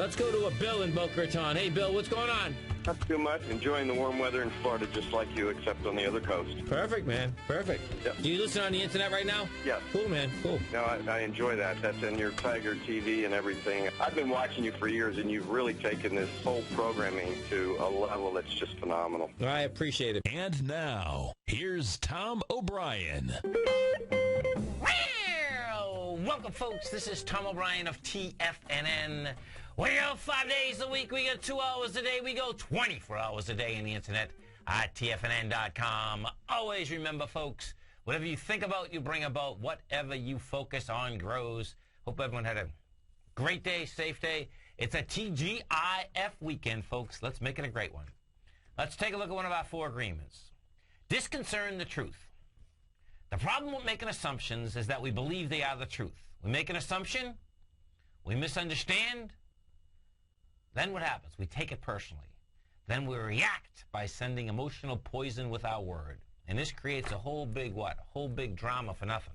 Let's go to a Bill in Boca Raton. Hey, Bill, what's going on? Not too much. Enjoying the warm weather in Florida just like you, except on the other coast. Perfect, man. Perfect. Yep. Do you listen on the internet right now? Yes. Cool, man. Cool. No, I enjoy that. That's in your Tiger TV and everything. I've been watching you for years, and you've really taken this whole programming to a level that's just phenomenal. I appreciate it. And now, here's Tom O'Brien. Well, welcome, folks. This is Tom O'Brien of TFNN. We go 5 days a week. We go 2 hours a day. We go 24 hours a day on the internet at TFNN.com. Always remember, folks, whatever you think about, you bring about. Whatever you focus on grows. Hope everyone had a great day, safe day. It's a TGIF weekend, folks. Let's make it a great one. Let's take a look at one of our 4 agreements. Disconcern the truth. The problem with making assumptions is that we believe they are the truth. We make an assumption, we misunderstand, then what happens? We take it personally. Then we react by sending emotional poison with our word. And this creates a whole big what? A whole big drama for nothing.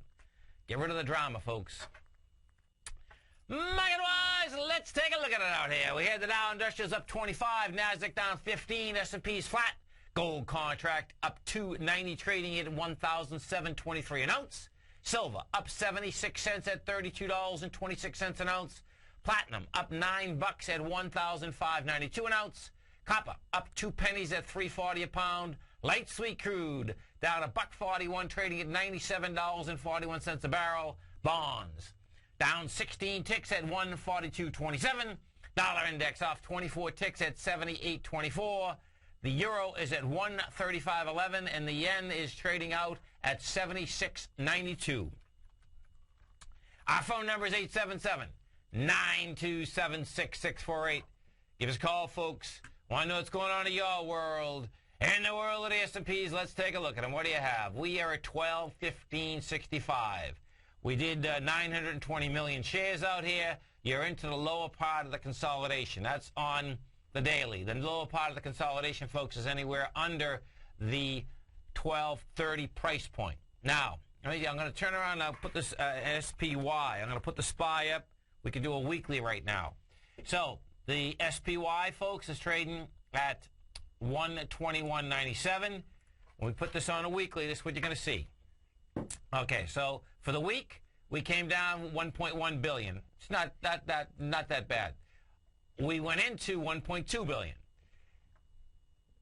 Get rid of the drama, folks. Market-wise, let's take a look at it out here. We had the Dow Industrials up 25, NASDAQ down 15, S&P's flat. Gold contract up 290, trading at 1,723 an ounce. Silver up 76 cents at $32.26 an ounce. Platinum up $9 at 1,592 an ounce. Copper up 2 pennies at $3.40 a pound. Light sweet crude down $1.41, trading at $97.41 a barrel. Bonds down 16 ticks at 142.27. Dollar index off 24 ticks at 78.24. The euro is at 135.11, and the yen is trading out at 76.92. Our phone number is 877-927-6648. Give us a call, folks. Want to know what's going on in your world? In the world of the S&Ps, let's take a look at them. What do you have? We are at 1215.65. We did 920 million shares out here. You're into the lower part of the consolidation. That's on the daily. The lower part of the consolidation, folks, is anywhere under the 1230 price point. Now, I'm going to turn around and I'll put this SPY. I'm going to put the SPY up. We can do a weekly right now. So the SPY, folks, is trading at 121.97. When we put this on a weekly, this is what you're going to see. Okay, so for the week, we came down 1.1 billion. It's not that bad. We went into 1.2 billion.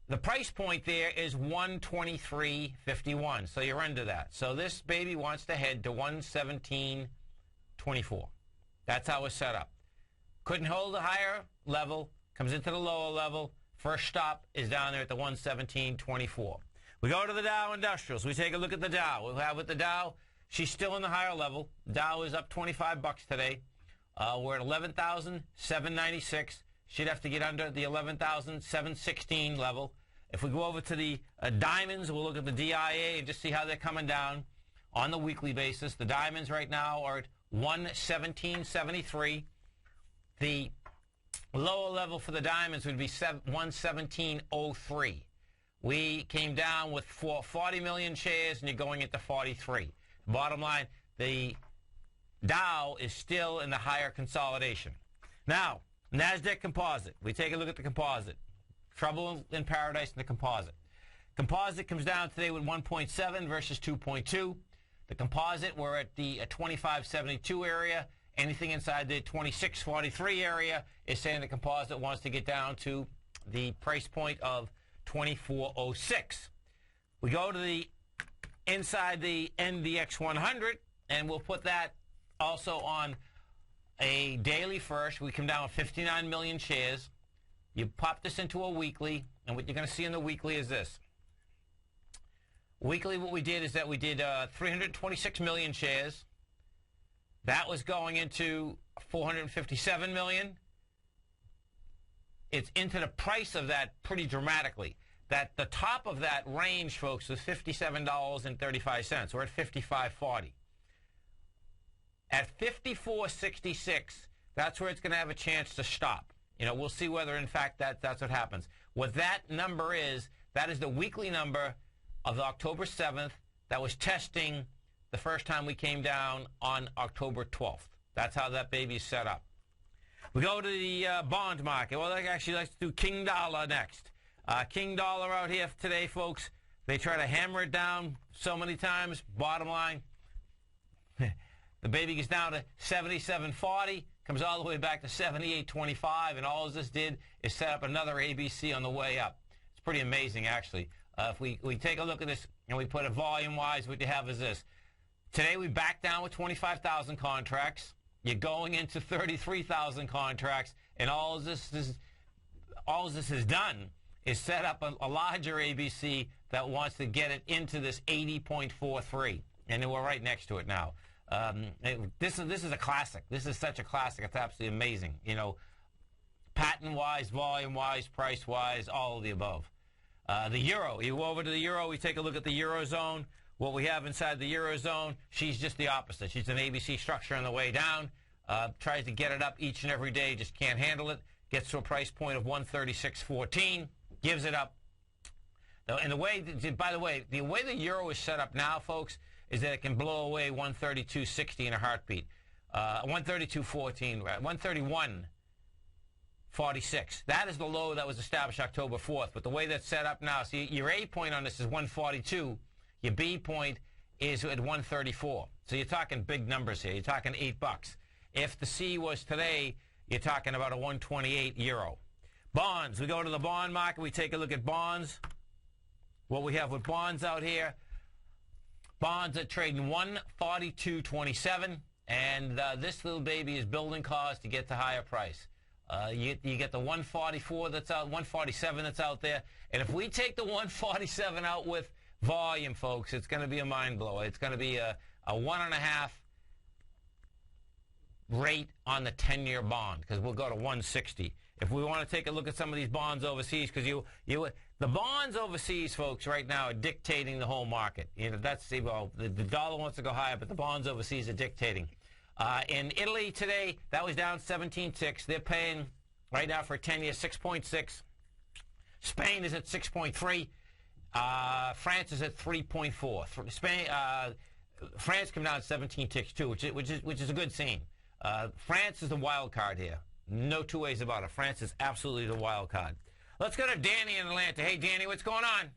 The price point there is 123.51, so you're under that. So this baby wants to head to 117.24. That's how it's set up. Couldn't hold a higher level, comes into the lower level. First stop is down there at the 117.24. We go to the Dow Industrials. We take a look at the Dow. We'll have with the Dow, she's still in the higher level. Dow is up 25 bucks today. We're at 11,796. She'd have to get under the 11,716 level. If we go over to the diamonds, we'll look at the DIA and just see how they're coming down on the weekly basis. The diamonds right now are at 117.73. The lower level for the diamonds would be 117.03. We came down with 40 million shares, and you're going into 43. Bottom line, the Dow is still in the higher consolidation. Now, NASDAQ composite. We take a look at the composite. Trouble in paradise in the composite. Composite comes down today with 1.7 versus 2.2. The composite, we're at the 2572 area. Anything inside the 2643 area is saying the composite wants to get down to the price point of 2406. We go to the inside the NDX 100, and we'll put that also on a daily first. We come down with 59 million shares. You pop this into a weekly, and what you're going to see in the weekly is this. Weekly, what we did is that we did 326 million shares. That was going into 457 million. It's into the price of that pretty dramatically. That the top of that range, folks, was $57.35. We're at $55.40. At $54.66, that's where it's going to have a chance to stop. You know, we'll see whether, in fact, that's what happens. What that number is, that is the weekly number of October 7th that was testing the first time we came down on October 12th. That's how that baby's set up. We go to the bond market. Well, actually, let's do King Dollar next. King Dollar out here today, folks. They try to hammer it down so many times. Bottom line, the baby gets down to 77.40, comes all the way back to 78.25, and all this did is set up another ABC on the way up. It's pretty amazing, actually. If we take a look at this and we put it volume-wise, what you have is this. Today we back down with 25,000 contracts. You're going into 33,000 contracts, and all this has done is set up a larger ABC that wants to get it into this 80.43, and we're right next to it now. This is a classic. This is such a classic. It's absolutely amazing. You know, patent-wise, volume-wise, price-wise, all of the above. The euro. You go over to the euro. We take a look at the eurozone. What we have inside the eurozone, she's just the opposite. She's an ABC structure on the way down. Tries to get it up each and every day, just can't handle it. Gets to a price point of 136.14, gives it up. And the way, by the way the euro is set up now, folks, is that it can blow away 132.60 in a heartbeat. 132.14, 131.46. That is the low that was established October 4th. But the way that's set up now, see, your A point on this is 142. Your B point is at 134. So you're talking big numbers here. You're talking $8. If the C was today, you're talking about a 128 euro. Bonds. We go to the bond market. We take a look at bonds. What we have with bonds out here, bonds are trading 142.27, and this little baby is building cars to get to higher price. You get the 144 that's out, 147 that's out there, and if we take the 147 out with volume, folks, it's going to be a mind blower. It's going to be a 1.5 rate on the 10-year bond, because we'll go to 160. If we want to take a look at some of these bonds overseas, because the bonds overseas, folks, right now are dictating the whole market. You know, that's well, the dollar wants to go higher, but the bonds overseas are dictating. In Italy today, that was down 17.6. They're paying right now for a 10-year 6.6. Spain is at 6.3. France is at 3.4. Spain, France came down 17 ticks too, which is a good scene. France is the wild card here. No two ways about it. France is absolutely the wild card. Let's go to Danny in Atlanta. Hey, Danny, what's going on?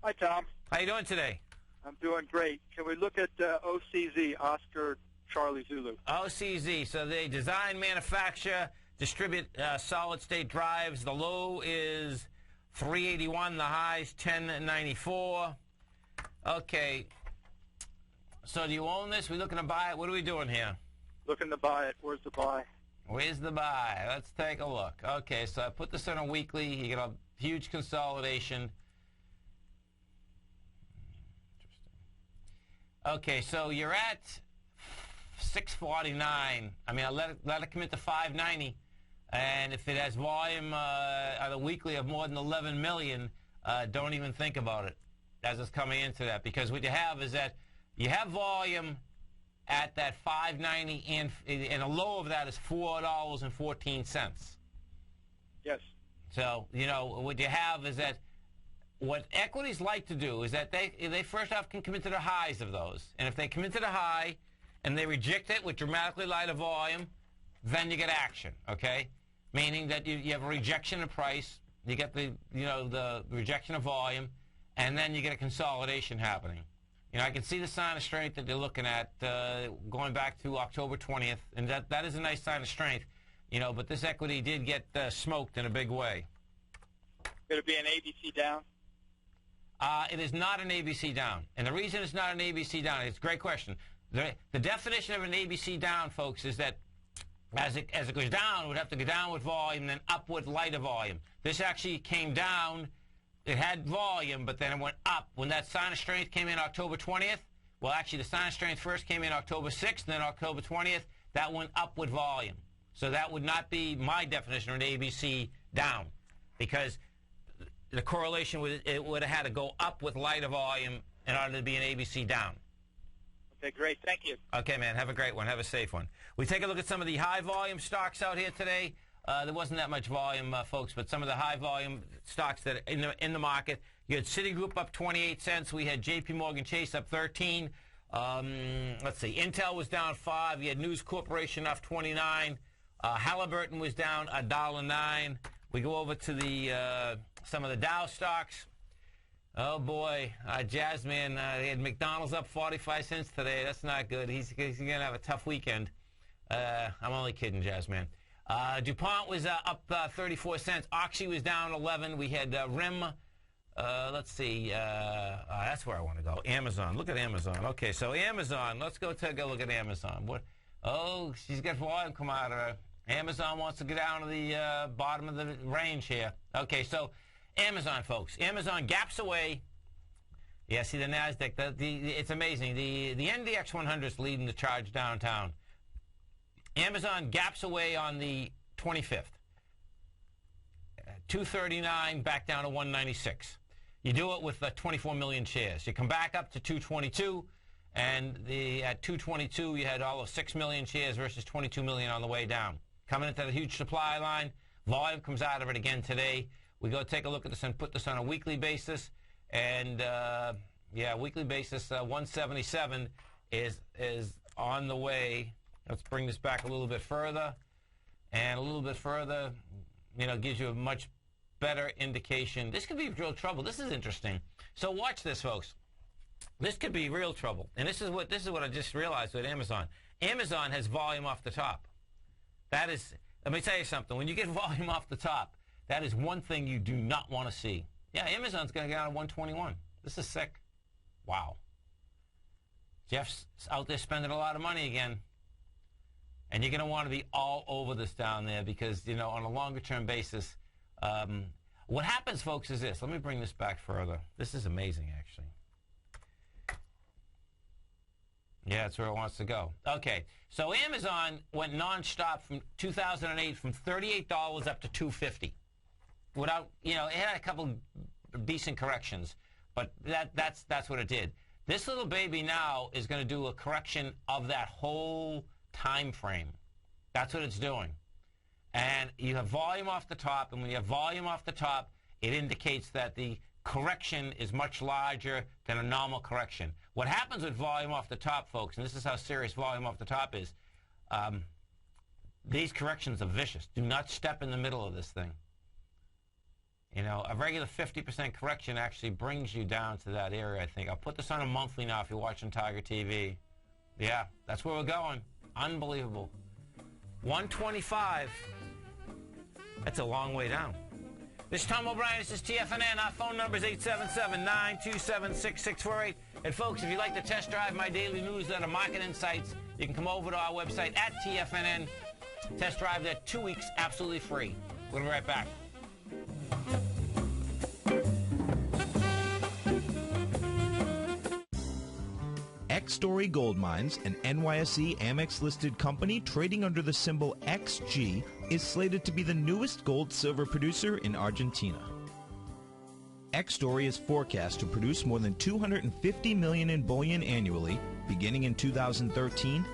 Hi, Tom. How you doing today? I'm doing great. Can we look at OCZ, Oscar Charlie Zulu? OCZ. So they design, manufacture, distribute solid-state drives. The low is 381. The high is 1094. Okay. So do you own this? We looking to buy it? What are we doing here? Looking to buy it. Where's the buy? Where's the buy? Let's take a look. Okay, so I put this on a weekly. You get a huge consolidation. Okay, so you're at 649. I mean, I let it commit to 590. And if it has volume on a weekly of more than 11 million, don't even think about it as it's coming into that. Because what you have is that you have volume at that 590, and a low of that is $4.14. Yes. So, you know, what you have is that what equities like to do is that they first off can commit to the highs of those. And if they commit to the high and they reject it with dramatically lighter volume, then you get action, okay? Meaning that you have a rejection of price, you get the rejection of volume, and then you get a consolidation happening. You know, I can see the sign of strength that they're looking at going back to October 20th, and that is a nice sign of strength, you know, but this equity did get smoked in a big way. Could it be an ABC down? It is not an ABC down, and the reason it's not an ABC down, it's a great question. The definition of an ABC down, folks, is that as it goes down, it would have to go down with volume, then up with lighter volume. This actually came down. It had volume, but then it went up. When that sign of strength came in October 20th, well, actually, the sign of strength first came in October 6th, and then October 20th, that went up with volume. So that would not be my definition of an ABC down, because the correlation with it would have had to go up with lighter volume in order to be an ABC down. Okay, great. Thank you. Okay, man. Have a great one. Have a safe one. We take a look at some of the high-volume stocks out here today. There wasn't that much volume, folks, but some of the high-volume stocks that are in the market. You had Citigroup up 28 cents. We had J.P. Morgan Chase up 13. Let's see. Intel was down 5. You had News Corporation up 29. Halliburton was down $1.09. We go over to the some of the Dow stocks. Oh boy, Jazzman, he had McDonald's up 45 cents today. That's not good. He's going to have a tough weekend. I'm only kidding, Jazzman. DuPont was up 34 cents. Oxy was down 11. We had RIM. Let's see. That's where I want to go. Amazon. Look at Amazon. Okay, so Amazon. Let's go take a look at Amazon. What? Oh, she's got volume come out of her. Amazon wants to get down to the bottom of the range here. Okay, so Amazon, folks. Amazon gaps away. Yeah, see the NASDAQ. It's amazing. The NDX 100 is leading the charge downtown. Amazon gaps away on the 25th. 239 back down to 196. You do it with 24 million shares. You come back up to 222, and at 222 you had all of 6 million shares versus 22 million on the way down. Coming into the huge supply line, volume comes out of it again today. We go take a look at this and put this on a weekly basis, and yeah, weekly basis 177 is on the way. Let's bring this back a little bit further, and a little bit further, you know, gives you a much better indication. This could be real trouble. This is interesting. So watch this, folks. This could be real trouble, and this is what I just realized with Amazon. Amazon has volume off the top. That is, let me tell you something. When you get volume off the top, that is one thing you do not want to see. Yeah, Amazon's going to get out of 121. This is sick. Wow. Jeff's out there spending a lot of money again. And you're going to want to be all over this down there because, you know, on a longer-term basis, what happens, folks, is this. Let me bring this back further. This is amazing, actually. Yeah, that's where it wants to go. Okay, so Amazon went nonstop from 2008 from $38 up to $250. Without, you know, it had a couple decent corrections, but that's what it did. This little baby now is going to do a correction of that whole time frame. That's what it's doing. And you have volume off the top, and when you have volume off the top, it indicates that the correction is much larger than a normal correction. What happens with volume off the top, folks, and this is how serious volume off the top is, these corrections are vicious. Do not step in the middle of this thing. You know, a regular 50% correction actually brings you down to that area, I think. I'll put this on a monthly now if you're watching Tiger TV. Yeah, that's where we're going. Unbelievable. 125. That's a long way down. This is Tom O'Brien. This is TFNN. Our phone number is 877-927-6648. And folks, if you'd like to test drive my daily newsletter, Market Insights, you can come over to our website at TFNN. Test drive that 2 weeks absolutely free. We'll be right back. X-Story Gold Mines, an NYSE Amex-listed company trading under the symbol XG, is slated to be the newest gold-silver producer in Argentina. X-Story is forecast to produce more than $250 million in bullion annually, beginning in 2013